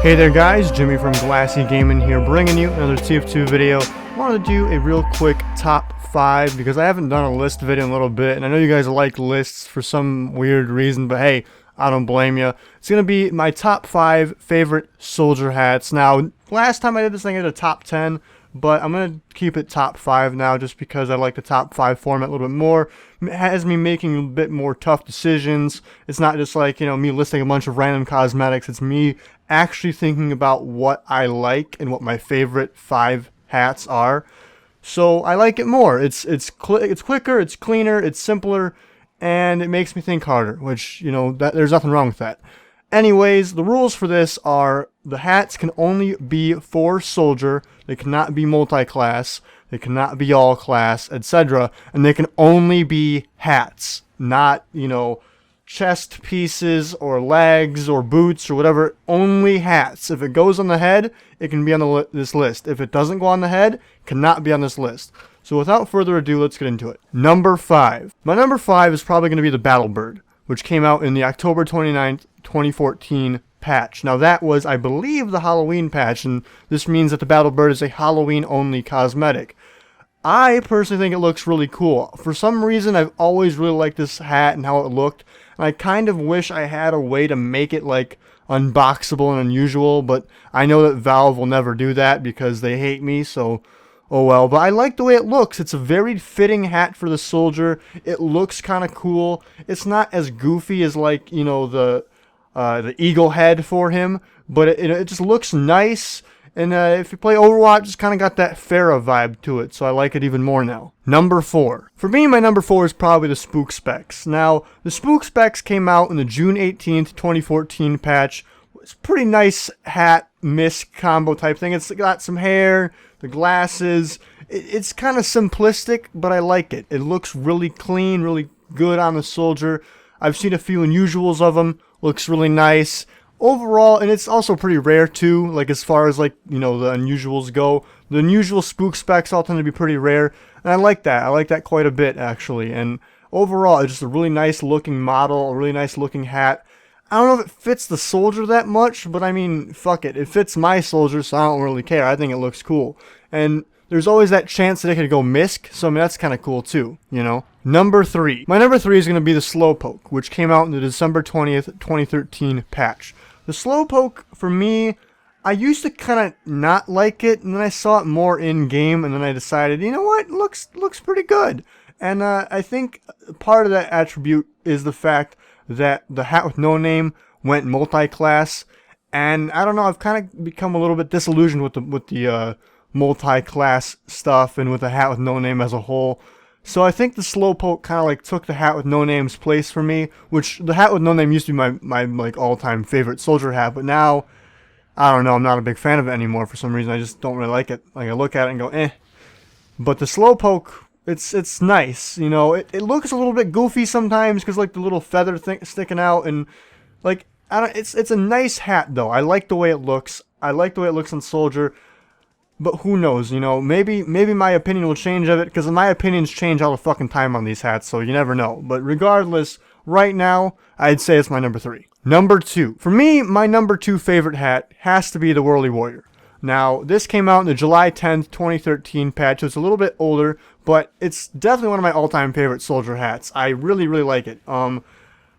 Hey there guys, Jimmy from Glassy Gaming here, bringing you another TF2 video. I wanted to do a real quick top 5 because I haven't done a list video in a little bit, and I know you guys like lists for some weird reason, but hey, I don't blame you. It's going to be my top 5 favorite soldier hats. Now, last time I did this thing, I did a top 10, but I'm going to keep it top 5 now just because I like the top 5 format a little bit more. It has me making a bit more tough decisions. It's not just like, me listing a bunch of random cosmetics. It's me actually thinking about what I like and what my favorite 5 hats are. So I like it more. It's quicker, it's cleaner, it's simpler, and it makes me think harder, which, there's nothing wrong with that. Anyways, the rules for this are the hats can only be for soldier, they cannot be multi-class, they cannot be all-class, etc. And they can only be hats, not, chest pieces or legs or boots or whatever. Only hats. If it goes on the head, it can be on this list. If it doesn't go on the head, it cannot be on this list. So without further ado, let's get into it. Number 5. My number 5 is probably going to be the Battle Bird, which came out in the October 29th, 2014 patch. Now that was, I believe, the Halloween patch, and this means that the Battle Bird is a Halloween-only cosmetic. I personally think it looks really cool. For some reason, I've always really liked this hat and how it looked, and I kind of wish I had a way to make it, like, unboxable and unusual, but I know that Valve will never do that because they hate me, so oh well. But I like the way it looks. It's a very fitting hat for the soldier. It looks kind of cool. It's not as goofy as, like, the eagle head for him, but it just looks nice. And if you play Overwatch, it's kind of got that Pharah vibe to it, so I like it even more now. Number 4. For me, my number 4 is probably the Spook Specs. Now, the Spook Specs came out in the June 18th, 2014 patch. It's a pretty nice hat mist combo type thing. It's got some hair, the glasses. It's kind of simplistic, but I like it. It looks really clean, really good on the soldier. I've seen a few unusuals of them. Looks really nice. Overall, and it's also pretty rare too, like as far as like, the unusuals go. The unusual Spook Specs all tend to be pretty rare, and I like that. I like that quite a bit, actually. And overall, it's just a really nice looking model, a really nice looking hat. I don't know if it fits the soldier that much, but I mean, fuck it. It fits my soldier, so I don't really care. I think it looks cool. And there's always that chance that it could go misc, so I mean, that's kind of cool too, Number 3. My number 3 is going to be the Slowpoke, which came out in the December 20th, 2013 patch. The Slowpoke, for me, I used to kind of not like it, and then I saw it more in-game, and then I decided, you know what, looks pretty good. And I think part of that attribute is the fact that the hat with no name went multi-class, and I don't know, I've kind of become a little bit disillusioned with the multi-class stuff and with the hat with no name as a whole. So I think the Slowpoke kind of like took the hat with no name's place for me, which the hat with no name used to be my like all-time favorite soldier hat, but now, I don't know, I'm not a big fan of it anymore for some reason. I just don't really like it. Like, I look at it and go, eh. But the Slowpoke, it's nice, it looks a little bit goofy sometimes because like the little feather thing sticking out, and like, it's a nice hat though. I like the way it looks. I like the way it looks on soldier. But who knows, maybe my opinion will change of it, because my opinions change all the fucking time on these hats, so you never know. But regardless, right now, I'd say it's my number 3. Number 2. For me, my number 2 favorite hat has to be the Whirly Warrior. Now, this came out in the July 10th, 2013 patch, so it's a little bit older, but it's definitely one of my all-time favorite soldier hats. I really, really like it.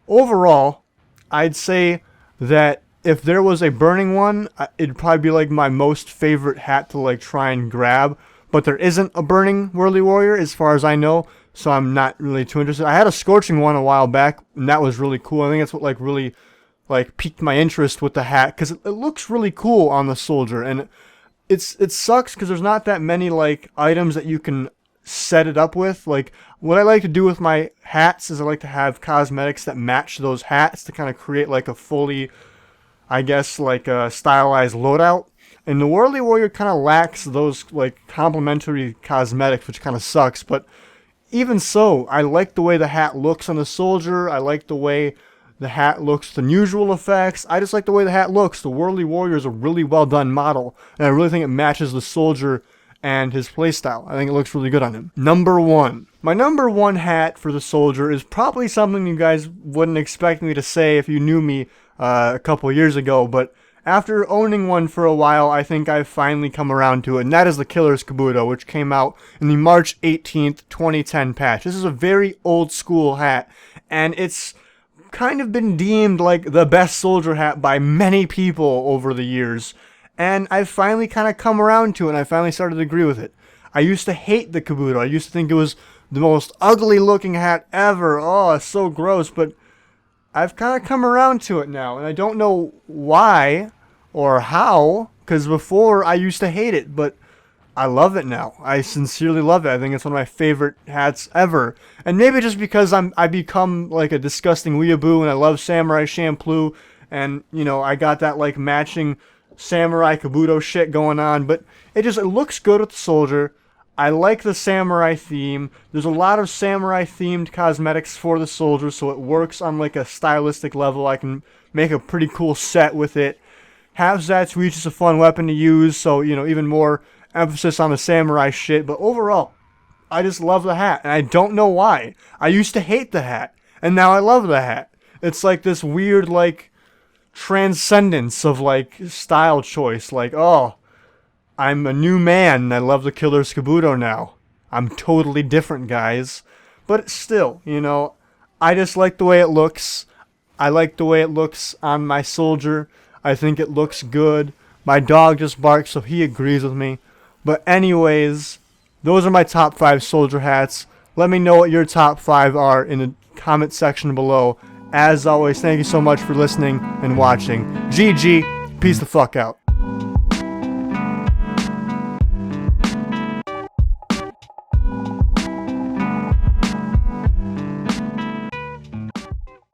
Overall, I'd say that if there was a burning one, it'd probably be like my most favorite hat to like try and grab. But there isn't a burning Whirly Warrior as far as I know, so I'm not really too interested. I had a scorching one a while back, and that was really cool. I think that's what like really like piqued my interest with the hat, because it looks really cool on the soldier. And it sucks because there's not that many like items that you can set it up with. Like, what I like to do with my hats is I like to have cosmetics that match those hats to kind of create like a fully, I guess, like a stylized loadout. And the Whirly Warrior kind of lacks those like complementary cosmetics, which kind of sucks. But even so, I like the way the hat looks on the soldier. I like the way the hat looks with unusual effects. I just like the way the hat looks. The Whirly Warrior is a really well done model, and I really think it matches the soldier and his playstyle. I think it looks really good on him. Number 1. My number 1 hat for the soldier is probably something you guys wouldn't expect me to say if you knew me a couple years ago, but After owning one for a while, I think I've finally come around to it, and that is the Killer's Kabuto, which came out in the March 18th, 2010 patch. This is a very old school hat, and it's kind of been deemed like the best soldier hat by many people over the years, and I've finally kind of come around to it, and I finally started to agree with it. I used to hate the Kabuto. I used to think it was the most ugly looking hat ever. Oh, it's so gross, but I've kind of come around to it now, and I don't know why or how, because before I used to hate it, but I love it now. I sincerely love it. I think it's one of my favorite hats ever. And maybe just because I become like a disgusting weeaboo and I love Samurai Champloo, and you know, I got that like matching Samurai Kabuto shit going on, but it looks good with the soldier. I like the samurai theme. There's a lot of samurai themed cosmetics for the soldier, so it works on like a stylistic level. I can make a pretty cool set with it. Half Zat's Reach is a fun weapon to use, so you know, even more emphasis on the samurai shit. But overall, I just love the hat, and I don't know why. I used to hate the hat, and now I love the hat. It's like this weird like transcendence of like style choice. Like, oh, I'm a new man, and I love the Killer's Kabuto now. I'm totally different, guys. But still, you know, I just like the way it looks. I like the way it looks on my soldier. I think it looks good. My dog just barks, so he agrees with me. But anyways, those are my top 5 soldier hats. Let me know what your top 5 are in the comment section below. As always, thank you so much for listening and watching. GG. Peace the fuck out.